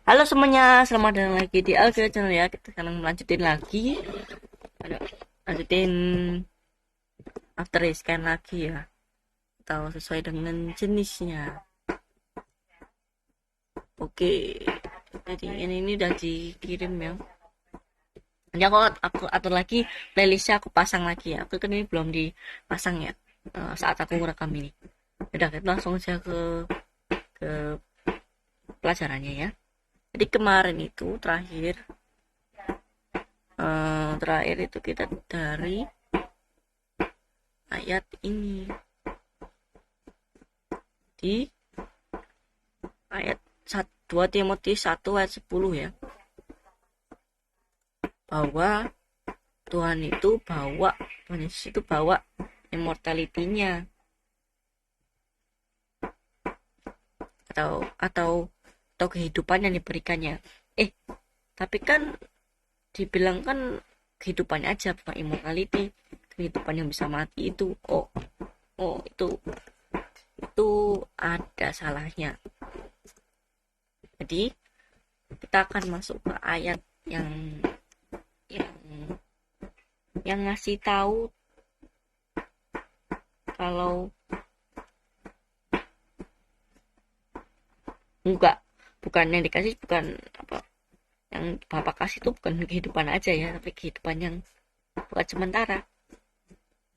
Halo semuanya, selamat datang lagi di Alga Channel ya. Kita sekarang melanjutin lagi. Ada lanjutin after scan lagi ya. Atau sesuai dengan jenisnya. Oke. Jadi ini udah dikirim ya. Nanti aku atur lagi playlistnya, aku pasang lagi ya. Aku kan ini belum dipasang ya. Saat aku merekam ini. Udah, kita langsung aja ke pelajarannya ya. Jadi kemarin itu terakhir itu kita dari ayat ini, di ayat 2 Timotius 1 ayat 10 ya, bahwa Tuhan Yesus itu bawa immortality-nya, atau kehidupan yang diberikannya. Tapi kan dibilang kan kehidupannya aja, bukan immortality. Kehidupan yang bisa mati itu, itu ada salahnya. Jadi kita akan masuk ke ayat yang yang yang ngasih tahu kalau enggak, bukan yang dikasih, bukan apa yang Bapak kasih itu bukan kehidupan aja ya, tapi kehidupan yang bukan sementara,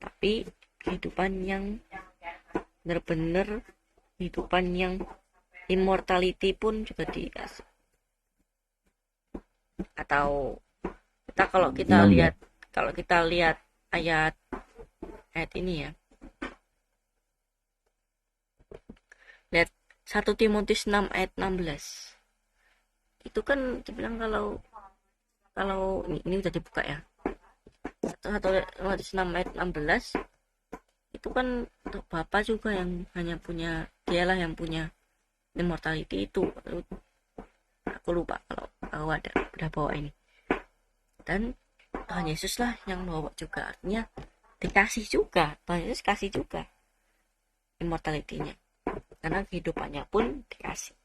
tapi kehidupan yang benar-benar, kehidupan yang immortality pun juga dikasih. Atau kalau kita lihat ayat ayat ini ya, lihat 1 Timotius 6 ayat 16, itu kan dibilang kalau ini udah dibuka ya. 1 Timotius 6 ayat 16 itu kan untuk Bapak juga yang hanya punya, dialah yang punya immortality itu. Aku lupa kalau aku udah bawa ini, dan Tuhan Yesus lah yang bawa juga, artinya dikasih juga, Tuhan Yesus kasih juga immortality-nya, karena kehidupannya pun dikasih.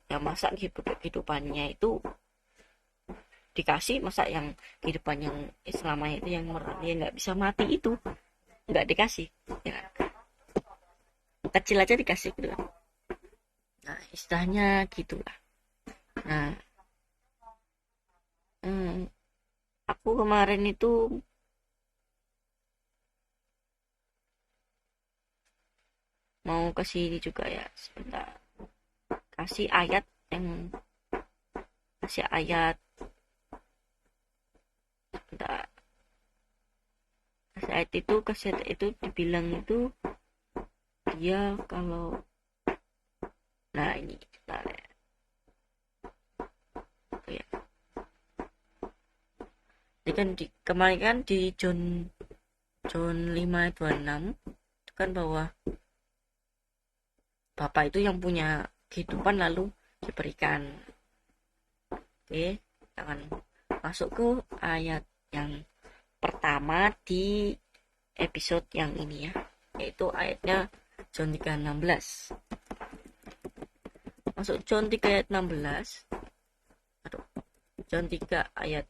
Ya masa kehidupannya itu dikasih, masa yang kehidupan yang selamanya itu yang nggak bisa mati itu nggak dikasih ya kan? Kecil aja dikasih gitu kan. Nah istilahnya gitulah. Nah, aku kemarin itu mau ke sini juga ya, sebentar. kasih ayat yang kasih ayat sebentar kasih ayat itu dibilang itu dia kalau, nah ini sebentar ya. Oke, ya. Jadi kan kemarin kan di John 5:26 itu kan bahwa Bapak itu yang punya kehidupan lalu diberikan. Oke, kita akan masuk ke ayat yang pertama di episode yang ini ya, yaitu ayatnya John 3:16. Masuk John 3 ayat 16. John 3 ayat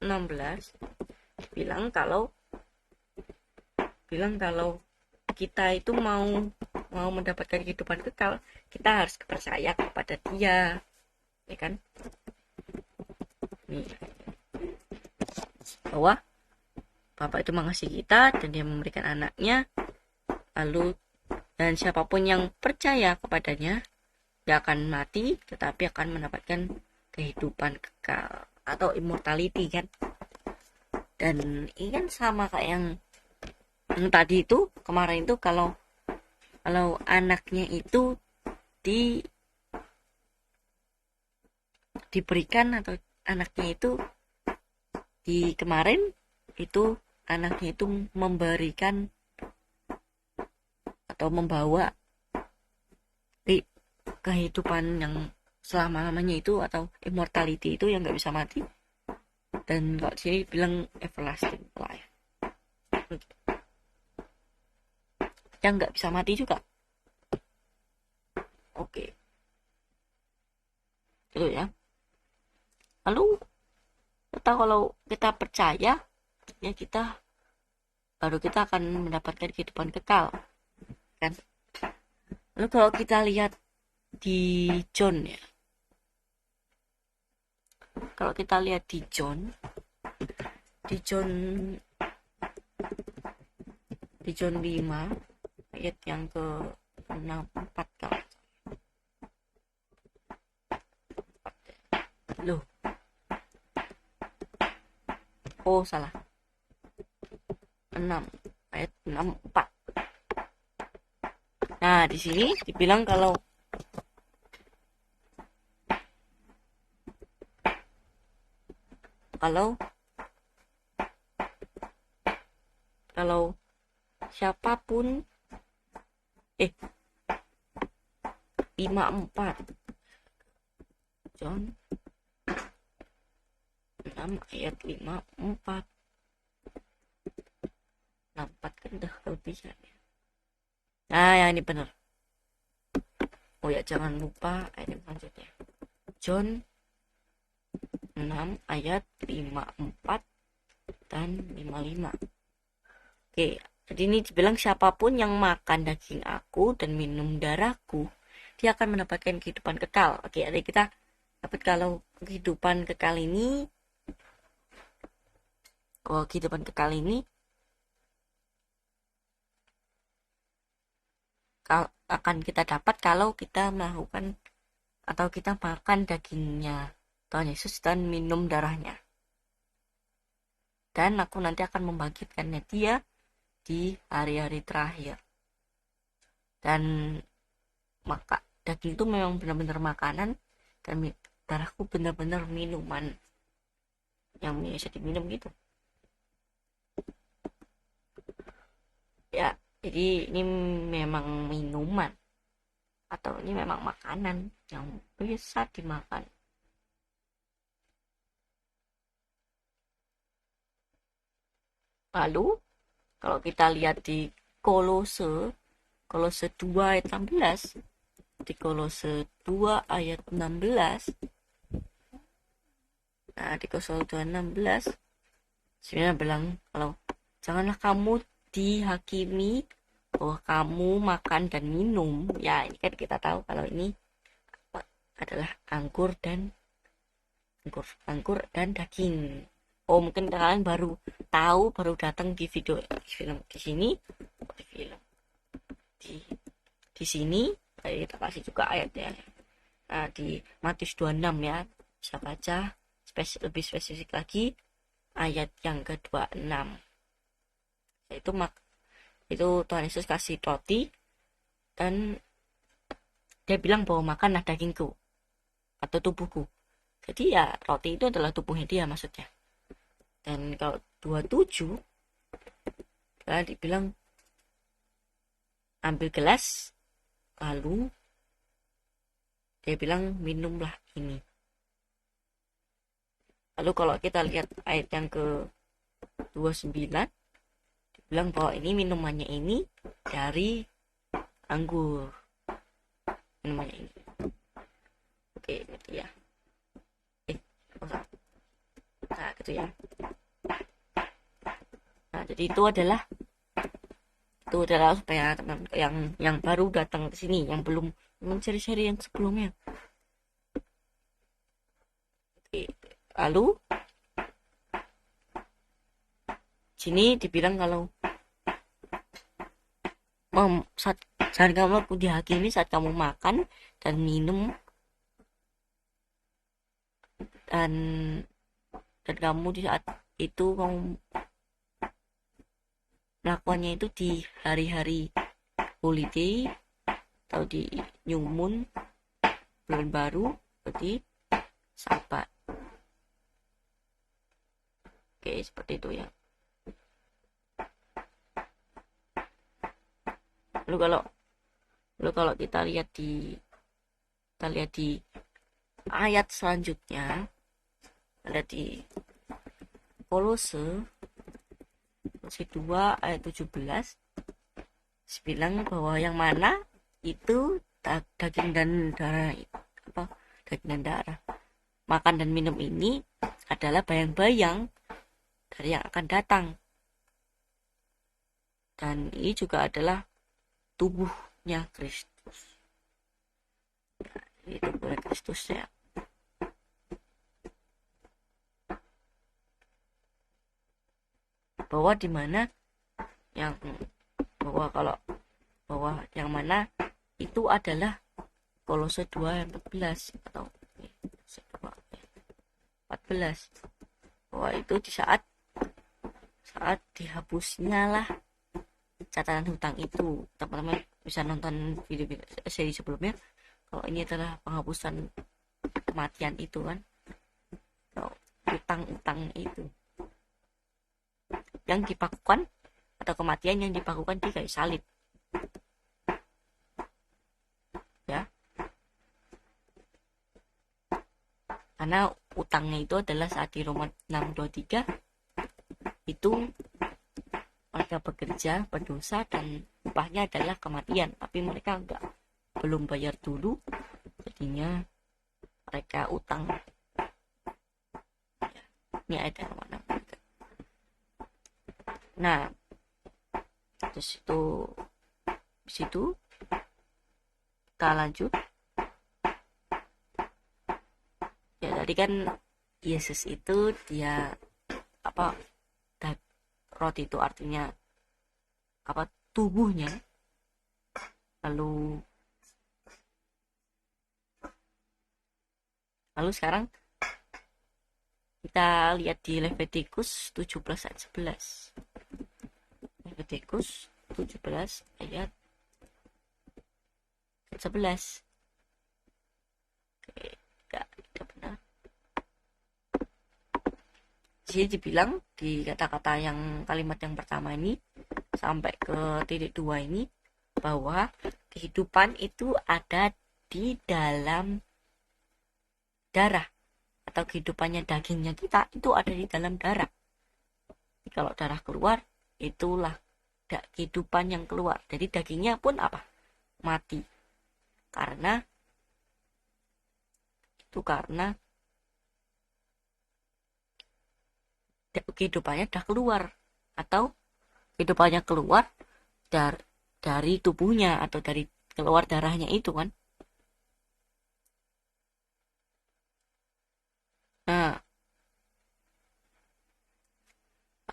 16 bilang kalau kita itu mau mendapatkan kehidupan kekal, kita harus percaya kepada Dia, ya kan? Nih, bahwa Bapak itu mengasihi kita dan Dia memberikan anaknya, lalu dan siapapun yang percaya kepadanya dia akan mati tetapi akan mendapatkan kehidupan kekal atau immortality kan. Dan ini kan sama kayak yang tadi itu, kemarin itu, kalau anaknya itu diberikan, atau anaknya itu kemarin itu anaknya itu memberikan atau membawa kehidupan yang selama-lamanya itu, atau immortality itu yang nggak bisa mati. Dan kalau sini bilang everlasting life, yang nggak bisa mati juga. Oke. gitu ya. Lalu atau kalau kita percaya ya baru kita akan mendapatkan kehidupan kekal kan. Lalu kalau kita lihat di John ya, kalau kita lihat di John 5 ayat yang ke 64 kalau loh, oh salah, 6 ayat 64. Nah di sini dibilang kalau siapapun 54 John 6 ayat 54 64 kan udah kelebihan ya. Nah yang ini bener. Oh ya jangan lupa ayat yang selanjutnya, John 6 ayat 54 dan 55. Oke, jadi ini dibilang siapapun yang makan daging aku dan minum darahku, dia akan mendapatkan kehidupan kekal. Oke, jadi kita dapat kalau kehidupan kekal ini akan kita dapat kalau kita melakukan atau kita makan dagingnya Tuhan Yesus dan minum darahnya. Dan aku nanti akan membangkitkannya dia di hari-hari terakhir. Dan maka daging itu memang benar-benar makanan dan darahku benar-benar minuman yang bisa diminum gitu ya. Jadi ini memang minuman atau ini memang makanan yang bisa dimakan. Lalu kalau kita lihat di Kolose 2 ayat 16, di Kolose 2 ayat 16, nah di Kolose 2 16 sebenarnya bilang kalau janganlah kamu dihakimi bahwa kamu makan dan minum ya. Ini kan kita tahu kalau ini adalah anggur dan daging. Oh mungkin kalian baru tahu, baru datang di film di sini, di sini kita kasih juga ayatnya. Nah, di Matius 26 ya, bisa baca lebih spesifik lagi ayat yang ke-26. Itu Tuhan Yesus kasih roti dan dia bilang bahwa makanlah dagingku atau tubuhku. Jadi ya roti itu adalah tubuhnya dia maksudnya. Dan kalau 27 dia dibilang ambil gelas, lalu dia bilang minumlah ini. Lalu kalau kita lihat ayat yang ke 29 bilang bahwa ini minumannya ini dari anggur, minumannya ini. Oke gitu ya. Nah gitu ya. Nah jadi itu adalah supaya teman yang baru datang ke sini, yang belum seri-seri yang sebelumnya. Oke. Lalu sini dibilang kalau jangan kamu dihakimi saat kamu makan dan minum dan kamu di saat itu kamu melakukannya itu di hari-hari holiday atau di new moon, bulan baru, seperti Sabat. Oke seperti itu ya. Lalu kalau kita lihat di ayat selanjutnya, ada di Kolose 2 ayat 17 bilang bahwa yang mana itu daging dan darah, daging dan darah makan dan minum ini adalah bayang-bayang dari yang akan datang. Dan ini juga adalah tubuhnya Kristus. Ini tubuhnya Kristus ya. Bahwa di mana yang yang mana itu adalah Kolose 2:14 atau 14, bahwa itu di saat dihapusnya lah catatan hutang itu. Teman-teman bisa nonton video seri sebelumnya kalau ini adalah penghapusan kematian itu kan, utang-utang itu yang dipakukan, atau kematian yang dipakukan di kayu salib ya. Karena utangnya itu adalah saat di Roma 6:23 itu mereka bekerja berdosa dan upahnya adalah kematian, tapi mereka belum bayar dulu, jadinya mereka utang ya. Ini ayat yang mana? Nah, terus itu di situ kita lanjut ya. Tadi kan Yesus itu dia roti itu artinya tubuhnya. Lalu sekarang kita lihat di Levitikus 17 ayat 11. Levitikus 17 ayat 11. Oke, tidak benar. Jadi dibilang di kata-kata yang kalimat yang pertama ini sampai ke titik 2 ini, bahwa kehidupan itu ada di dalam darah, atau kehidupannya dagingnya kita itu ada di dalam darah. Jadi kalau darah keluar, itulah kehidupan yang keluar. Jadi dagingnya pun mati, karena kehidupannya udah keluar, atau kehidupannya keluar dari tubuhnya, atau dari keluar darahnya itu kan. Nah,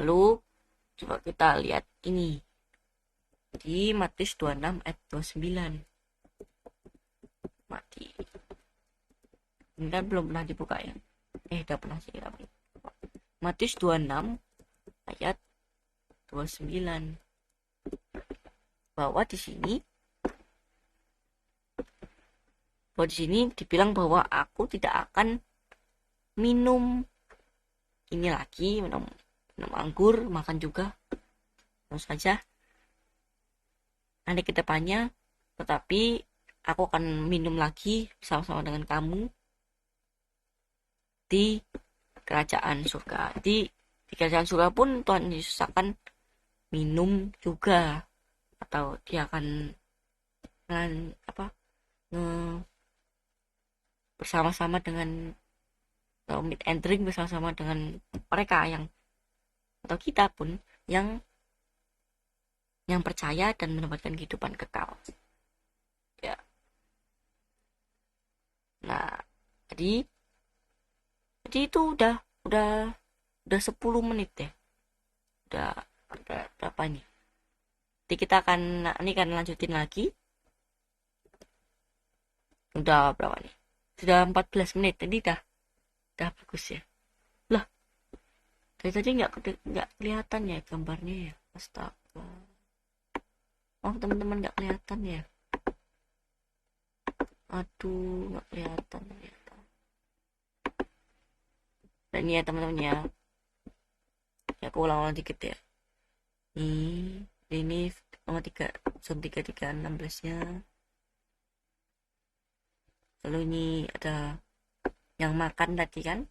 lalu coba kita lihat ini di Matius 26 ayat 29. Mati ini kan belum pernah dibuka ya, udah pernah sih tapi. Matius 26 ayat 29, bahwa di sini dibilang bahwa aku tidak akan minum ini lagi, minum anggur, makan juga terus saja nanti ke depannya, tetapi aku akan minum lagi bersama-sama dengan kamu di kerajaan surga. Di kerajaan surga pun Tuhan Yesus akan minum juga, atau dia akan bersama-sama dengan meet and drink bersama-sama dengan mereka yang, atau kita pun yang percaya dan mendapatkan kehidupan kekal ya. Nah, jadi itu udah 10 menit ya. Udah berapa nih? Jadi kita akan lanjutin lagi. Udah berapa nih? Sudah 14 menit. Tadi udah bagus ya. Lah, dari tadi nggak kelihatan ya gambarnya ya. Astaga. Oh, teman-teman nggak kelihatan ya. Aduh, nggak kelihatan ya. Dan ya teman-teman ya, aku ulang dikit ya. Ini nomor 3, zon 3316 nya. Lalu ini ada yang makan tadi kan,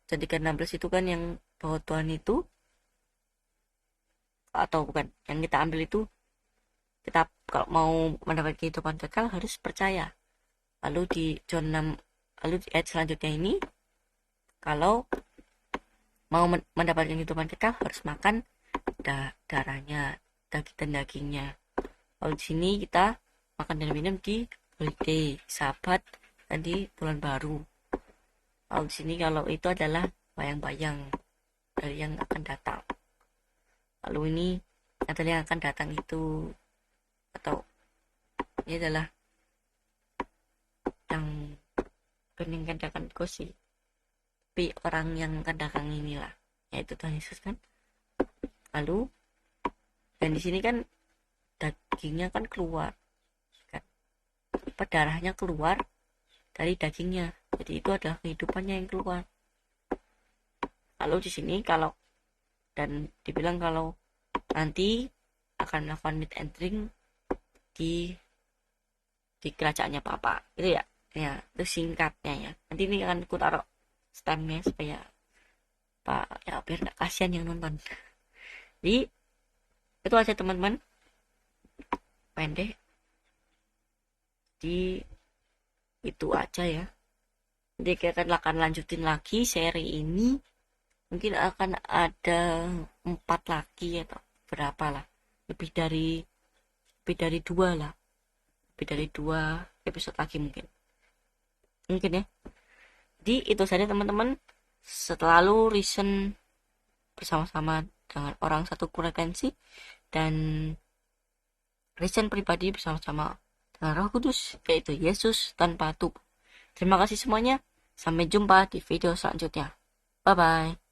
zon 316 itu kan yang bahwa Tuhan itu, atau bukan, yang kita ambil itu, kita kalau mau mendapat kehidupan kekal harus percaya. Lalu di John 6 Lalu di ayat selanjutnya ini, kalau mau mendapatkan kehidupan kekal harus makan darahnya, daging dan dagingnya. Lalu di sini kita makan dan minum di holiday, Sabat, dan di bulan baru. Lalu di sini kalau itu adalah bayang-bayang dari yang akan datang. Lalu ini adalah yang akan datang itu, atau ini adalah yang akan datang sih, tapi orang yang akan datang inilah, yaitu Tuhan Yesus kan. Lalu dan di sini kan dagingnya kan keluar kan, darahnya keluar dari dagingnya, jadi itu adalah kehidupannya yang keluar. Lalu di sini kalau dan dibilang kalau nanti akan melakukan meet and drink di kerajaannya Papa itu ya, itu singkatnya ya. Nanti ini akan aku taruh stemnya supaya Pak ya biar nggak kasihan yang nonton. Jadi itu aja teman-teman, pendek di itu aja ya. Jadi kita akan lanjutin lagi seri ini, mungkin akan ada 4 lagi atau berapa lah, lebih dari 2 lah, lebih dari 2 episode lagi mungkin ya. Jadi itu saja teman-teman, selalu reason bersama-sama dengan orang satu frekuensi dan reason pribadi bersama-sama dengan Roh Kudus, yaitu Yesus tanpa tubuh. Terima kasih semuanya, sampai jumpa di video selanjutnya. Bye bye.